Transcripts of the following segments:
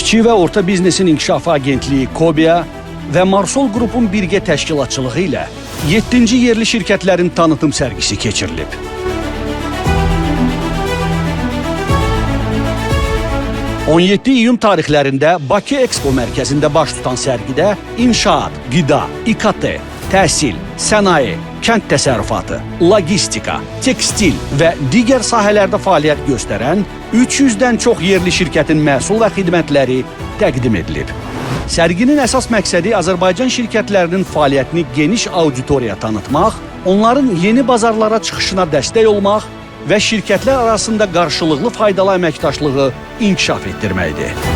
Kiçik və Orta Biznesin İnkişafı Agentliyi KOBİA və Marsol Qrupun birgə təşkilatçılığı ilə 7-ci yerli şirkətlərin tanıtım sərgisi keçirilib. ...17 iyun tarixlərində Bakı Expo mərkəzində baş tutan sərgidə inşaat, qida, İKT, təhsil, sənaye, kənd təsərrüfatı, logistika, tekstil və digər sahələrdə fəaliyyət göstərən 300-dən çox yerli şirkətin məhsul və xidmətləri təqdim edilib. Sərginin əsas məqsədi Azərbaycan şirkətlərinin fəaliyyətini geniş auditoriyaya tanıtmaq, onların yeni bazarlara çıxışına dəstək olmaq və şirkətlər arasında qarşılıqlı faydalı əməkdaşlığı inkişaf etdirməkdir.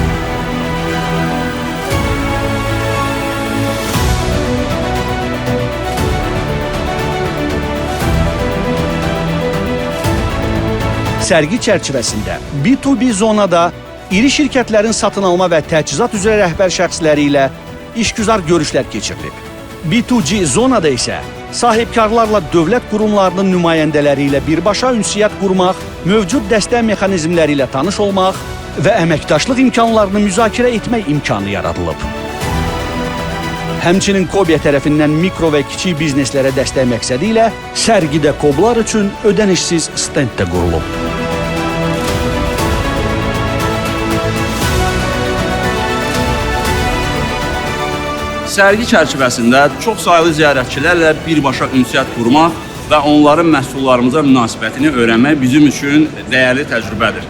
Sərgi çərçivəsində B2B zonada iri şirkətlərin satın alma və təchizat üzrə rəhbər şəxsləri ilə işgüzar görüşlər keçirilib. B2G zonada isə sahibkarlarla dövlət qurumlarının nümayəndələri ilə birbaşa ünsiyyət qurmaq, mövcud dəstək mexanizmləri ilə tanış olmaq və əməkdaşlıq imkanlarını müzakirə etmək imkanı yaradılıb. Həmçinin KOBİA tərəfindən mikro və kiçik bizneslərə dəstək məqsədi ilə sərgidə KOBlar üçün ödənişsiz stend də qurulub. Sərgi çərçivəsində çox saylı ziyarətçilərlə birbaşa ünsiyyət qurmaq və onların məhsullarımıza münasibətini öyrənmək bizim üçün dəyərli təcrübədir.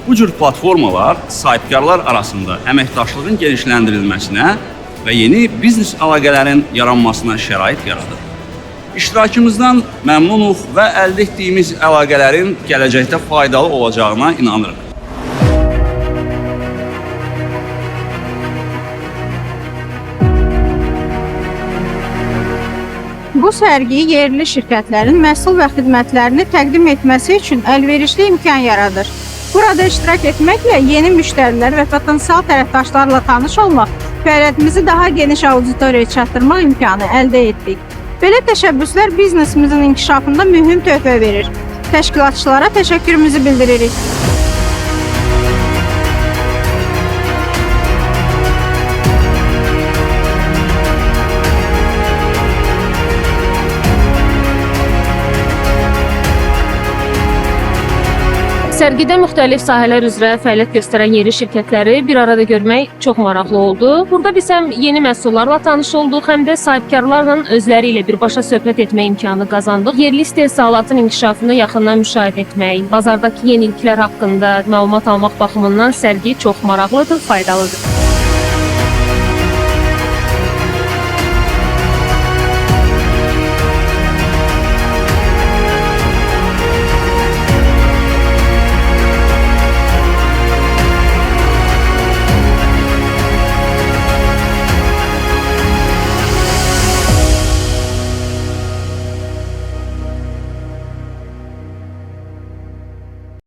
Bu cür platformalar sahibkarlar arasında əməkdaşlığın genişləndirilməsinə və yeni biznes əlaqələrin yaranmasına şərait yaradır. İştirakımızdan məmnunuq və əldə etdiyimiz əlaqələrin gələcəkdə faydalı olacağına inanırıq. Bu sərgi yerli şirkətlərin məhsul və xidmətlərini təqdim etməsi üçün əlverişli imkan yaradır. Burada iştirak etməklə yeni müştərilər və potensial tərəfdaşlarla tanış olmaq, fəaliyyətimizi daha geniş auditoriyaya çatdırmaq imkanı əldə etdik. Belə təşəbbüslər biznesimizin inkişafında mühüm töhfə verir. Təşkilatçılara təşəkkürümüzü bildiririk. Sərgidə müxtəlif sahələr üzrə fəaliyyət göstərən yerli şirkətləri bir arada görmək çox maraqlı oldu. Burada biz həm yeni məhsullarla tanış olduq, həm də sahibkarlarla özləri ilə birbaşa söhbət etmək imkanı qazandıq. Yerli istehsalatın inkişafını yaxından müşahidə etmək, bazardakı yeniliklər haqqında məlumat almaq baxımından sərgi çox maraqlıdır, faydalıdır.